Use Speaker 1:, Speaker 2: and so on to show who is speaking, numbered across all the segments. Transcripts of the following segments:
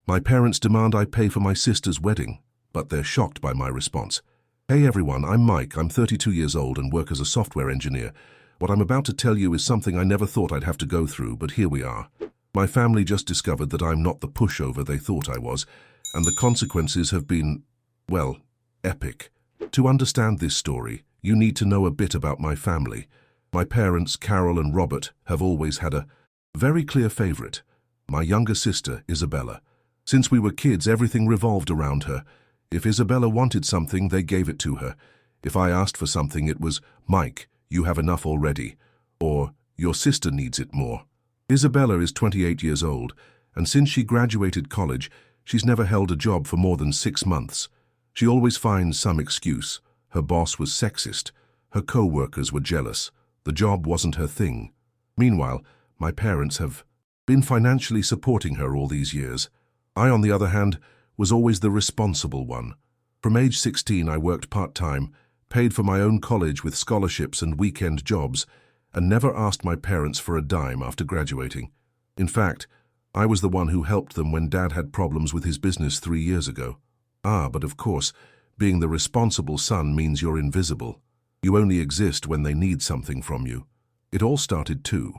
Speaker 1: My parents demand I pay for my sister's wedding, but they're shocked by my response. Hey everyone, I'm Mike. I'm 32 years old and work as a software engineer. What I'm about to tell you is something I never thought I'd have to go through, but here we are. My family just discovered that I'm not the pushover they thought I was, and the consequences have been, well, epic. To understand this story, you need to know a bit about my family. My parents, Carol and Robert, have always had a very clear favorite, my younger sister, Isabella. Since we were kids, everything revolved around her. If Isabella wanted something, they gave it to her. If I asked for something, it was, Mike, you have enough already, or your sister needs it more. Isabella is 28 years old, and since she graduated college, she's never held a job for more than 6 months. She always finds some excuse. Her boss was sexist. Her co-workers were jealous. The job wasn't her thing. Meanwhile, my parents have been financially supporting her all these years. I, on the other hand, was always the responsible one. From age 16, I worked part-time, paid for my own college with scholarships and weekend jobs, and never asked my parents for a dime after graduating. In fact, I was the one who helped them when Dad had problems with his business 3 years ago. But of course, being the responsible son means you're invisible. You only exist when they need something from you. It all started 2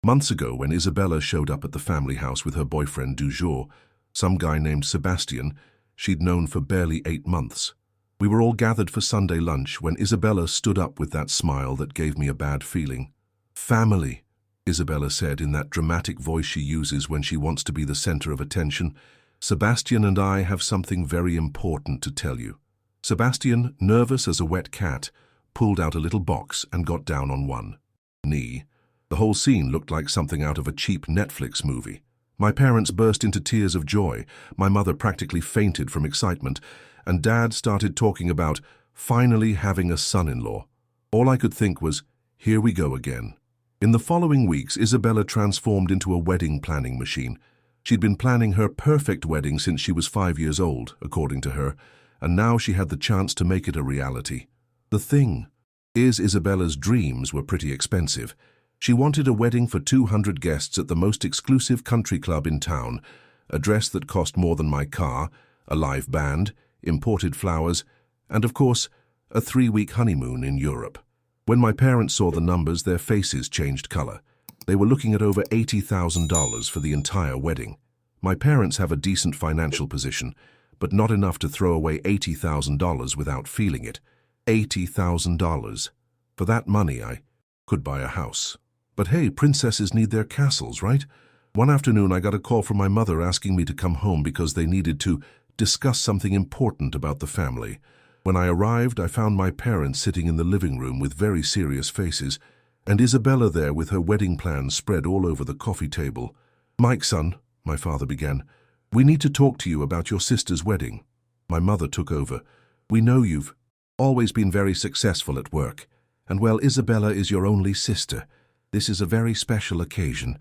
Speaker 1: months ago when Isabella showed up at the family house with her boyfriend du jour, some guy named Sebastian she'd known for barely 8 months. We were all gathered for Sunday lunch when Isabella stood up with that smile that gave me a bad feeling. Family, Isabella said in that dramatic voice she uses when she wants to be the center of attention. Sebastian and I have something very important to tell you. Sebastian, nervous as a wet cat, pulled out a little box and got down on one knee. The whole scene looked like something out of a cheap Netflix movie. My parents burst into tears of joy. My mother practically fainted from excitement, and Dad started talking about finally having a son-in-law. All I could think was, here we go again. In the following weeks, Isabella transformed into a wedding planning machine. She'd been planning her perfect wedding since she was 5 years old, according to her, and now she had the chance to make it a reality. The thing is, Isabella's dreams were pretty expensive. She wanted a wedding for 200 guests at the most exclusive country club in town, a dress that cost more than my car, a live band, imported flowers, and of course, a 3-week honeymoon in Europe. When my parents saw the numbers, their faces changed color. They were looking at over $80,000 for the entire wedding. My parents have a decent financial position, but not enough to throw away $80,000 without feeling it. $80,000. For that money, I could buy a house. But hey, princesses need their castles, right? One afternoon, I got a call from my mother asking me to come home because they needed to discuss something important about the family. When I arrived, I found my parents sitting in the living room with very serious faces, and Isabella there with her wedding plans spread all over the coffee table. Mike, son, my father began, we need to talk to you about your sister's wedding. My mother took over. We know you've always been very successful at work, and well, Isabella is your only sister. This is a very special occasion.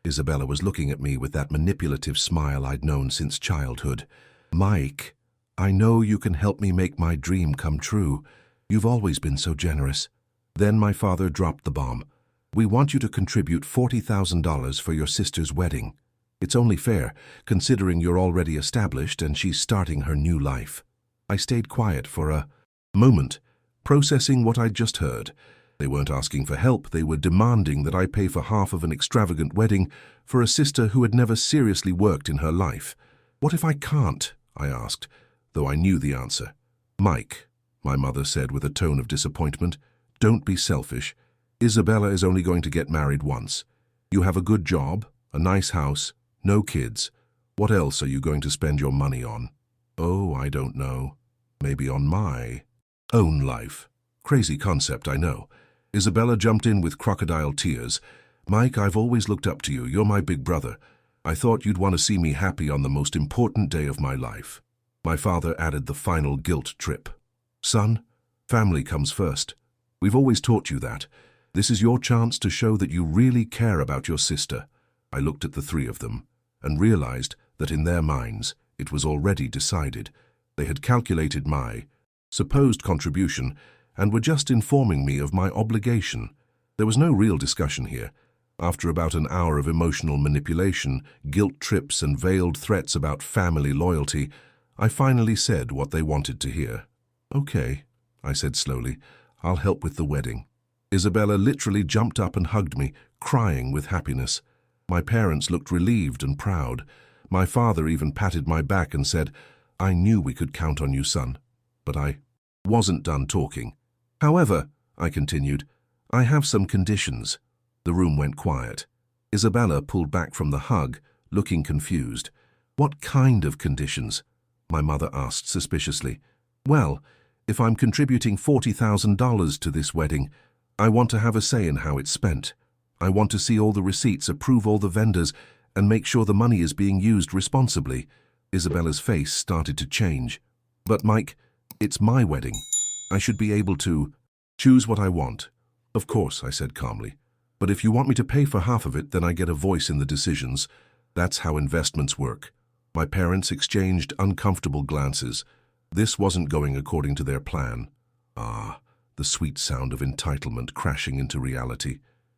Speaker 1: Isabella was looking at me with that manipulative smile I'd known since childhood. Mike, I know you can help me make my dream come true. You've always been so generous. Then my father dropped the bomb. We want you to contribute $40,000 for your sister's wedding. It's only fair, considering you're already established and she's starting her new life. I stayed quiet for a moment, processing what I'd just heard. They weren't asking for help, they were demanding that I pay for half of an extravagant wedding for a sister who had never seriously worked in her life. What if I can't? I asked, though I knew the answer. Mike, my mother said with a tone of disappointment, don't be selfish. Isabella is only going to get married once. You have a good job, a nice house, no kids. What else are you going to spend your money on? Oh, I don't know. Maybe on my own life. Crazy concept, I know. Isabella jumped in with crocodile tears. Mike, I've always looked up to you. You're my big brother. I thought you'd want to see me happy on the most important day of my life. My father added the final guilt trip. Son, family comes first. We've always taught you that. This is your chance to show that you really care about your sister. I looked at the 3 of them and realized that in their minds it was already decided. They had calculated my supposed contribution and were just informing me of my obligation. There was no real discussion here. After about an hour of emotional manipulation, guilt trips and veiled threats about family loyalty, I finally said what they wanted to hear. "Okay," I said slowly, "I'll help with the wedding." Isabella literally jumped up and hugged me, crying with happiness. My parents looked relieved and proud. My father even patted my back and said, "I knew we could count on you, son." But I wasn't done talking. "However," I continued, "I have some conditions." The room went quiet. Isabella pulled back from the hug, looking confused. "What kind of conditions?" my mother asked suspiciously. "Well, if I'm contributing $40,000 to this wedding, I want to have a say in how it's spent. I want to see all the receipts, approve all the vendors, and make sure the money is being used responsibly." Isabella's face started to change. "But Mike, it's my wedding. I should be able to choose what I want." "Of course," I said calmly. "But if you want me to pay for half of it, then I get a voice in the decisions. That's how investments work." My parents exchanged uncomfortable glances. This wasn't going according to their plan. Ah, the sweet sound of entitlement crashing into reality.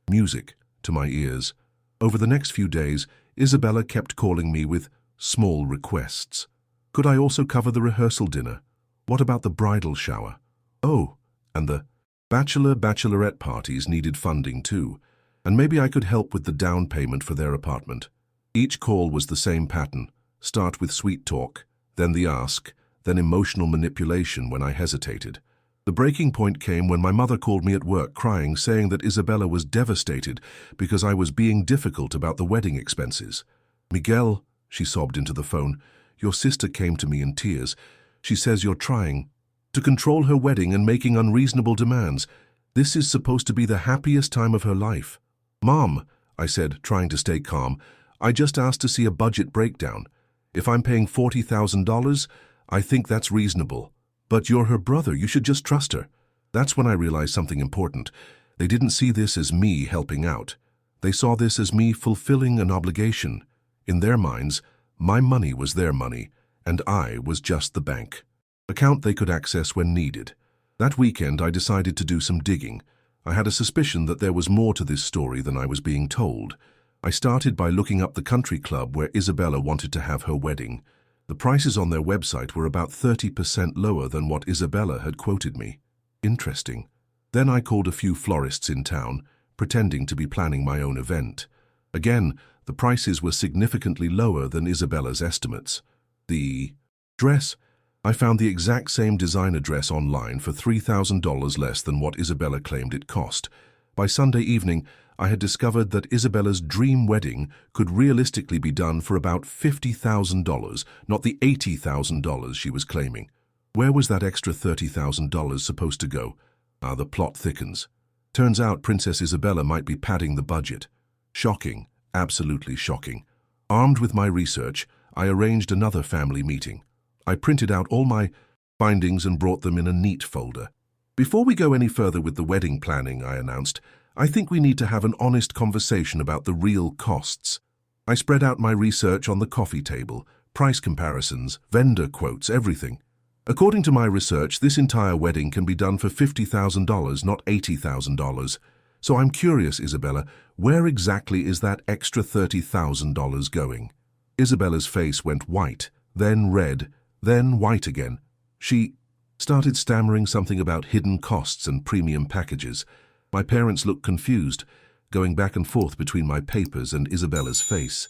Speaker 1: Music to my ears. Over the next few days, Isabella kept calling me with small requests. Could I also cover the rehearsal dinner? What about the bridal shower? Oh, and the bachelorette parties needed funding too. And maybe I could help with the down payment for their apartment. Each call was the same pattern. Start with sweet talk, then the ask, then emotional manipulation when I hesitated. The breaking point came when my mother called me at work crying, saying that Isabella was devastated because I was being difficult about the wedding expenses. "Miguel," she sobbed into the phone, "your sister came to me in tears. She says you're trying to control her wedding and making unreasonable demands. This is supposed to be the happiest time of her life." "Mom," I said, trying to stay calm, "I just asked to see a budget breakdown. If I'm paying $40,000, I think that's reasonable. But you're her brother, you should just trust her." That's when I realized something important. They didn't see this as me helping out. They saw this as me fulfilling an obligation. In their minds, my money was their money, and I was just the bank account they could access when needed. That weekend, I decided to do some digging. I had a suspicion that there was more to this story than I was being told. I started by looking up the country club where Isabella wanted to have her wedding. The prices on their website were about 30% lower than what Isabella had quoted me. Interesting. Then I called a few florists in town, pretending to be planning my own event. Again, the prices were significantly lower than Isabella's estimates. The dress? I found the exact same designer dress online for $3,000 less than what Isabella claimed it cost. By Sunday evening, I had discovered that Isabella's dream wedding could realistically be done for about $50,000, not the $80,000 she was claiming. Where was that extra $30,000 supposed to go? The plot thickens. Turns out Princess Isabella might be padding the budget. Shocking, absolutely shocking. Armed with my research, I arranged another family meeting. I printed out all my findings and brought them in a neat folder. "Before we go any further with the wedding planning," I announced, "I think we need to have an honest conversation about the real costs." I spread out my research on the coffee table, price comparisons, vendor quotes, everything. According to my research, this entire wedding can be done for $50,000, not $80,000. So I'm curious, Isabella, where exactly is that extra $30,000 going? Isabella's face went white, then red, then white again. She started stammering something about hidden costs and premium packages. My parents looked confused, going back and forth between my papers and Isabella's face.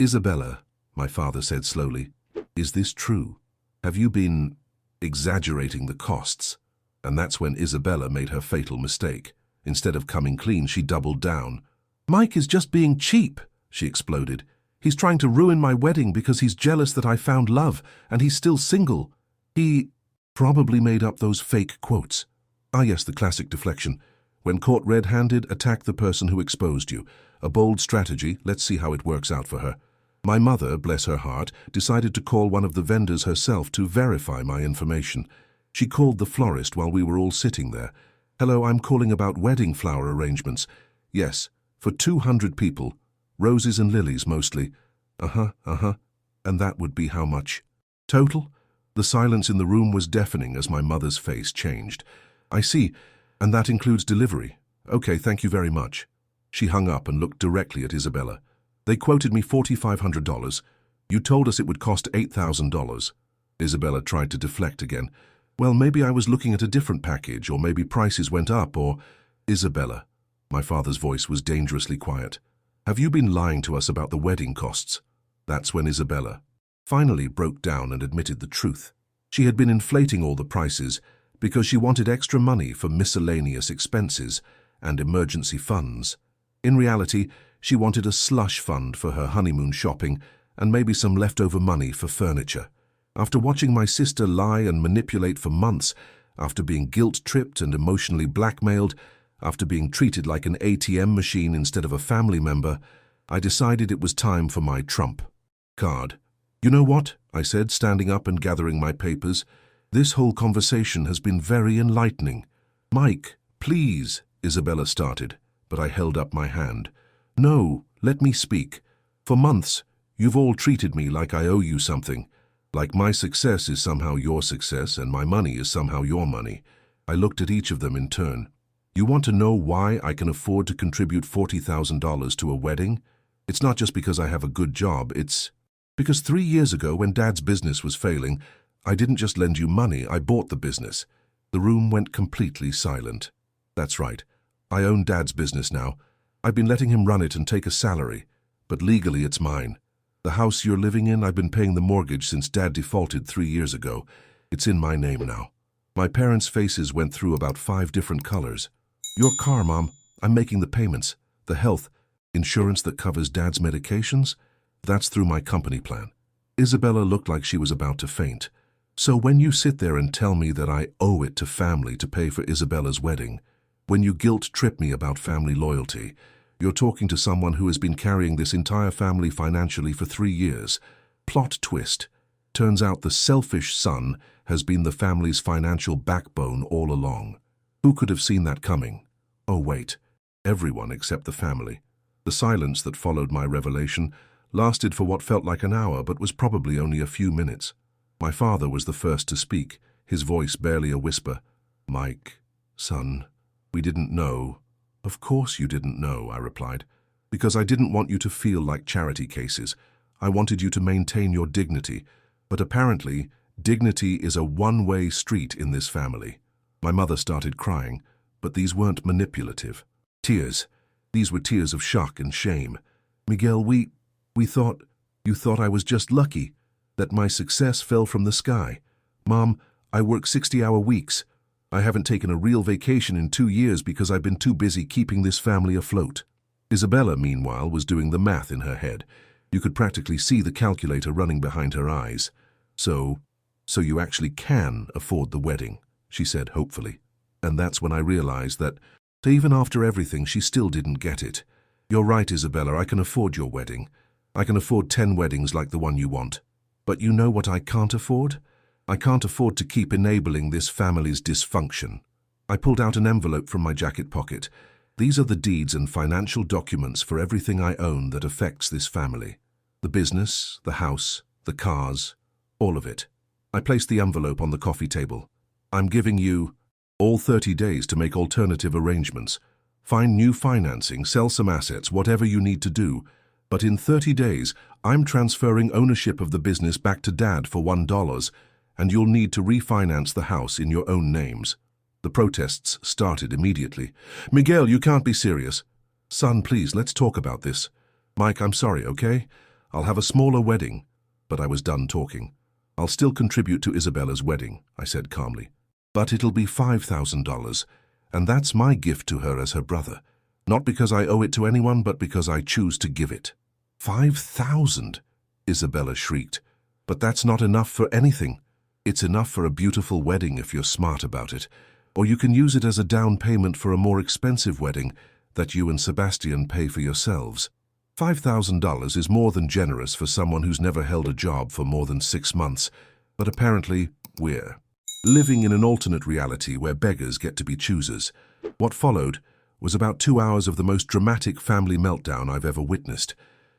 Speaker 1: "Isabella," my father said slowly, "is this true? Have you been exaggerating the costs?" And that's when Isabella made her fatal mistake. Instead of coming clean, she doubled down. "Mike is just being cheap," she exploded. "He's trying to ruin my wedding because he's jealous that I found love and he's still single. He probably made up those fake quotes." Ah yes, the classic deflection. When caught red-handed, attack the person who exposed you. A bold strategy, let's see how it works out for her. My mother, bless her heart, decided to call one of the vendors herself to verify my information. She called the florist while we were all sitting there. "Hello, I'm calling about wedding flower arrangements." "Yes, for 200 people. Roses and lilies mostly." And that would be how much? Total? The silence in the room was deafening as my mother's face changed. "I see. And that includes delivery. Okay, thank you very much." She hung up and looked directly at Isabella. They quoted me $4,500. You told us it would cost $8,000. Isabella tried to deflect again. Well, maybe I was looking at a different package, or maybe prices went up, or... Isabella. My father's voice was dangerously quiet. Have you been lying to us about the wedding costs? That's when Isabella finally broke down and admitted the truth. She had been inflating all the prices because she wanted extra money for miscellaneous expenses and emergency funds. In reality, she wanted a slush fund for her honeymoon shopping and maybe some leftover money for furniture. After watching my sister lie and manipulate for months, after being guilt-tripped and emotionally blackmailed, after being treated like an ATM machine instead of a family member, I decided it was time for my trump card. You know what? I said, standing up and gathering my papers. This whole conversation has been very enlightening. Mike, please, Isabella started, but I held up my hand. No, let me speak. For months, you've all treated me like I owe you something, like my success is somehow your success and my money is somehow your money. I looked at each of them in turn. You want to know why I can afford to contribute $40,000 to a wedding? It's not just because I have a good job, it's because 3 years ago when Dad's business was failing, I didn't just lend you money, I bought the business. The room went completely silent. That's right. I own Dad's business now. I've been letting him run it and take a salary, but legally it's mine. The house you're living in, I've been paying the mortgage since Dad defaulted 3 years ago. It's in my name now. My parents' faces went through about 5 different colors. Your car, Mom. I'm making the payments. The health insurance that covers Dad's medications? That's through my company plan. Isabella looked like she was about to faint. So when you sit there and tell me that I owe it to family to pay for Isabella's wedding, when you guilt-trip me about family loyalty, you're talking to someone who has been carrying this entire family financially for 3 years. Plot twist. Turns out the selfish son has been the family's financial backbone all along. Who could have seen that coming? Oh, wait. Everyone except the family. The silence that followed my revelation lasted for what felt like an hour, but was probably only a few minutes. My father was the first to speak, his voice barely a whisper. Mike, son, we didn't know. Of course you didn't know, I replied, because I didn't want you to feel like charity cases. I wanted you to maintain your dignity, but apparently dignity is a one-way street in this family. My mother started crying, but these weren't manipulative. Tears. These were tears of shock and shame. Miguel, we thought, you thought I was just lucky, that my success fell from the sky. Mom, I work 60-hour weeks. I haven't taken a real vacation in 2 years because I've been too busy keeping this family afloat. Isabella, meanwhile, was doing the math in her head. You could practically see the calculator running behind her eyes. So you actually can afford the wedding, she said hopefully. And that's when I realized that even after everything, she still didn't get it. You're right, Isabella, I can afford your wedding. I can afford 10 weddings like the one you want. But you know what I can't afford? I can't afford to keep enabling this family's dysfunction. I pulled out an envelope from my jacket pocket. These are the deeds and financial documents for everything I own that affects this family. The business, the house, the cars, all of it. I placed the envelope on the coffee table. I'm giving you all 30 days to make alternative arrangements. Find new financing, sell some assets, whatever you need to do. But in 30 days, I'm transferring ownership of the business back to Dad for $1, and you'll need to refinance the house in your own names. The protests started immediately. Miguel, you can't be serious. Son, please, let's talk about this. Mike, I'm sorry, okay? I'll have a smaller wedding. But I was done talking. I'll still contribute to Isabella's wedding, I said calmly. But it'll be $5,000, and that's my gift to her as her brother. Not because I owe it to anyone, but because I choose to give it. 5,000, Isabella shrieked. But that's not enough for anything. It's enough for a beautiful wedding if you're smart about it. Or you can use it as a down payment for a more expensive wedding that you and Sebastian pay for yourselves. $5,000 is more than generous for someone who's never held a job for more than 6 months. But apparently, we're living in an alternate reality where beggars get to be choosers. What followed was about 2 hours of the most dramatic family meltdown I've ever witnessed.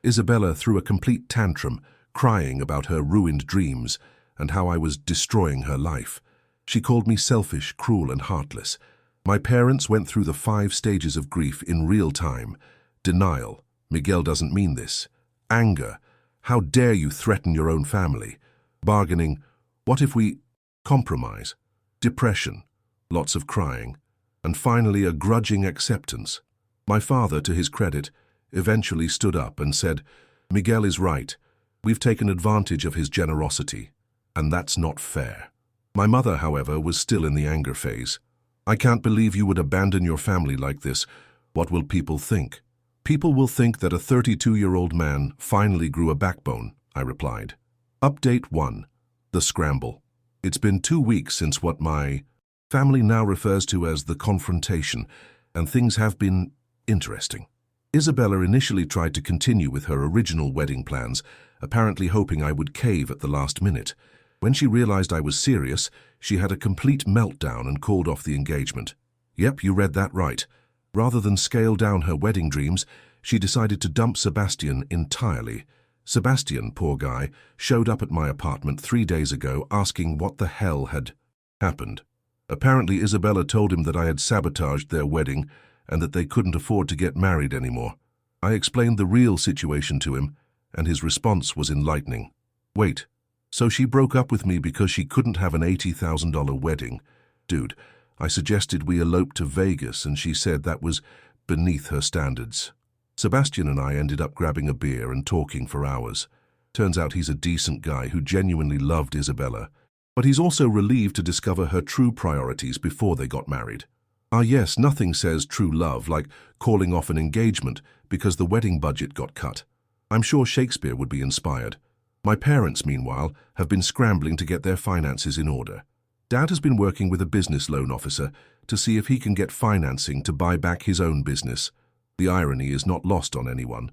Speaker 1: Isabella threw a complete tantrum, crying about her ruined dreams and how I was destroying her life. She called me selfish, cruel, and heartless. My parents went through the 5 stages of grief in real time, Denial. Miguel doesn't mean this. Anger. How dare you threaten your own family? Bargaining. What if we compromise? Depression. Lots of crying. And finally, a grudging acceptance. My father, to his credit, eventually stood up and said, "Miguel is right. We've taken advantage of his generosity, and that's not fair." My mother, however, was still in the anger phase. "I can't believe you would abandon your family like this. What will people think?" "People will think that a 32-year-old man finally grew a backbone," I replied. Update 1. The Scramble. It's been 2 weeks since what my family now refers to as the confrontation, and things have been interesting. Isabella initially tried to continue with her original wedding plans, apparently hoping I would cave at the last minute. When she realized I was serious, she had a complete meltdown and called off the engagement. Yep, you read that right. Rather than scale down her wedding dreams, she decided to dump Sebastian entirely. Sebastian, poor guy, showed up at my apartment 3 days ago asking what the hell had happened. Apparently Isabella told him that I had sabotaged their wedding and that they couldn't afford to get married anymore. I explained the real situation to him, and his response was enlightening. "Wait, so she broke up with me because she couldn't have an $80,000 wedding? Dude, I suggested we elope to Vegas and she said that was beneath her standards." Sebastian and I ended up grabbing a beer and talking for hours. Turns out he's a decent guy who genuinely loved Isabella, but he's also relieved to discover her true priorities before they got married. Ah yes, nothing says true love like calling off an engagement because the wedding budget got cut. I'm sure Shakespeare would be inspired. My parents, meanwhile, have been scrambling to get their finances in order. Dad has been working with a business loan officer to see if he can get financing to buy back his own business. The irony is not lost on anyone.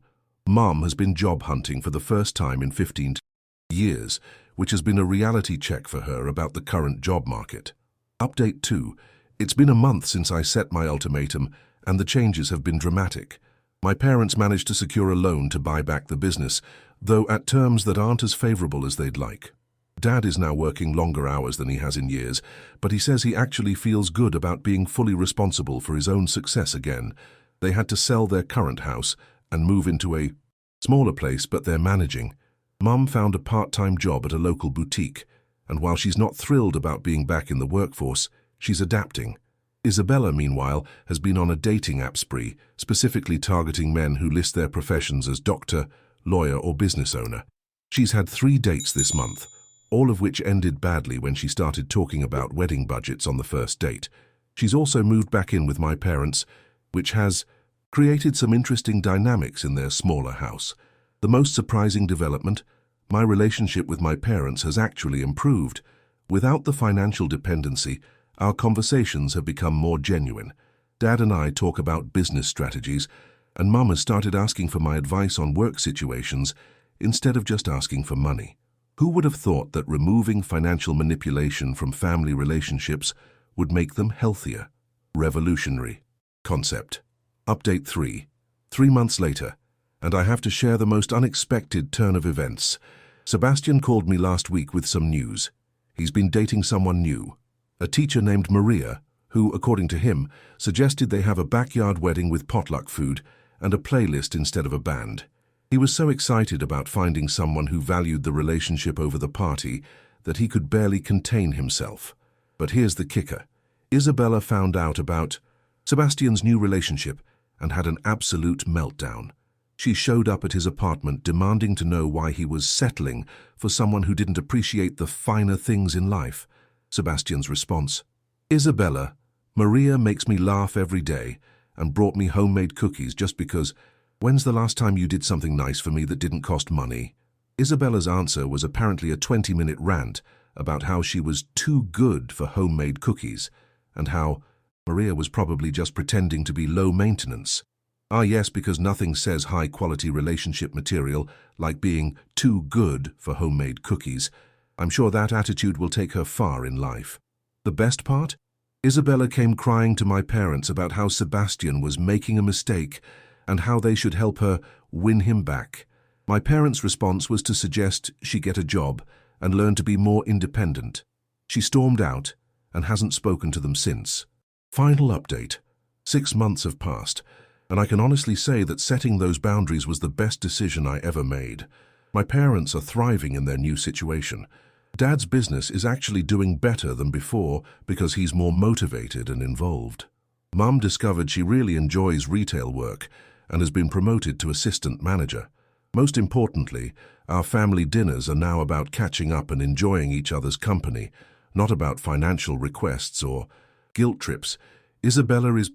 Speaker 1: Mom has been job hunting for the first time in 15 years, which has been a reality check for her about the current job market. Update 2. It's been a month since I set my ultimatum, and the changes have been dramatic. My parents managed to secure a loan to buy back the business, though at terms that aren't as favorable as they'd like. Dad is now working longer hours than he has in years, but he says he actually feels good about being fully responsible for his own success again. They had to sell their current house and move into a smaller place, but they're managing. Mum found a part-time job at a local boutique, and while she's not thrilled about being back in the workforce, she's adapting. Isabella, meanwhile, has been on a dating app spree, specifically targeting men who list their professions as doctor, lawyer, or business owner. She's had 3 dates this month, all of which ended badly when she started talking about wedding budgets on the first date. She's also moved back in with my parents, which has created some interesting dynamics in their smaller house. The most surprising development, my relationship with my parents has actually improved. Without the financial dependency, our conversations have become more genuine. Dad and I talk about business strategies, and Mum has started asking for my advice on work situations instead of just asking for money. Who would have thought that removing financial manipulation from family relationships would make them healthier? Revolutionary concept. Update 3. 3 months later, and I have to share the most unexpected turn of events. Sebastian called me last week with some news. He's been dating someone new, a teacher named Maria, who, according to him, suggested they have a backyard wedding with potluck food and a playlist instead of a band. He was so excited about finding someone who valued the relationship over the party that he could barely contain himself. But here's the kicker. Isabella found out about Sebastian's new relationship and had an absolute meltdown. She showed up at his apartment demanding to know why he was settling for someone who didn't appreciate the finer things in life. Sebastian's response: "Isabella, Maria makes me laugh every day and brought me homemade cookies just because. When's the last time you did something nice for me that didn't cost money?" Isabella's answer was apparently a 20-minute rant about how she was too good for homemade cookies and how Maria was probably just pretending to be low maintenance. Ah yes, because nothing says high-quality relationship material like being too good for homemade cookies. I'm sure that attitude will take her far in life. The best part? Isabella came crying to my parents about how Sebastian was making a mistake and how they should help her win him back. My parents' response was to suggest she get a job and learn to be more independent. She stormed out and hasn't spoken to them since. Final update. 6 months have passed, And I can honestly say that setting those boundaries was the best decision I ever made. My parents are thriving in their new situation. Dad's business is actually doing better than before because he's more motivated and involved. Mum discovered she really enjoys retail work and has been promoted to assistant manager. Most importantly, our family dinners are now about catching up and enjoying each other's company, not about financial requests or guilt trips. Isabella is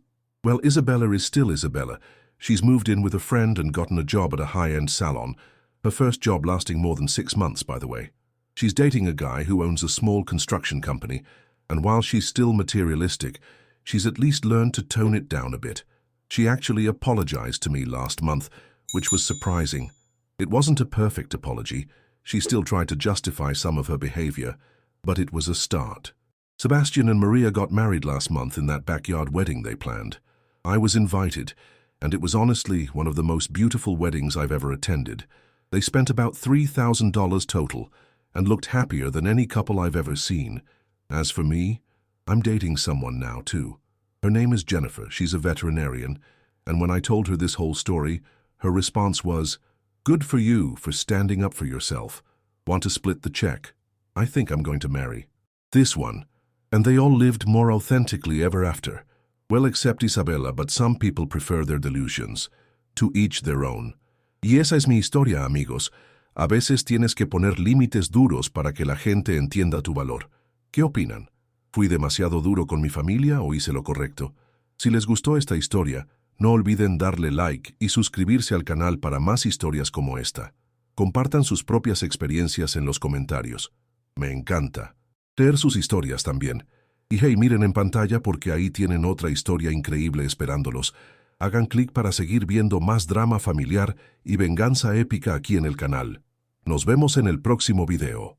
Speaker 1: still Isabella. She's moved in with a friend and gotten a job at a high-end salon. Her first job lasting more than 6 months, by the way. She's dating a guy who owns a small construction company, and while she's still materialistic, she's at least learned to tone it down a bit. She actually apologized to me last month, which was surprising. It wasn't a perfect apology. She still tried to justify some of her behavior, but it was a start. Sebastian and Maria got married last month in that backyard wedding they planned. I was invited, and it was honestly one of the most beautiful weddings I've ever attended. They spent about $3,000 total, and looked happier than any couple I've ever seen. As for me, I'm dating someone now too. Her name is Jennifer, she's a veterinarian, and when I told her this whole story, her response was, "Good for you for standing up for yourself. Want to split the check? I think I'm going to marry this one." And they all lived more authentically ever after. Well, except Isabella, but some people prefer their delusions. To each their own. Y esa es mi historia, amigos. A veces tienes que poner límites duros para que la gente entienda tu valor. ¿Qué opinan? ¿Fui demasiado duro con mi familia o hice lo correcto? Si les gustó esta historia, no olviden darle like y suscribirse al canal para más historias como esta. Compartan sus propias experiencias en los comentarios. Me encanta leer sus historias también. Y hey, miren en pantalla porque ahí tienen otra historia increíble esperándolos. Hagan clic para seguir viendo más drama familiar y venganza épica aquí en el canal. Nos vemos en el próximo video.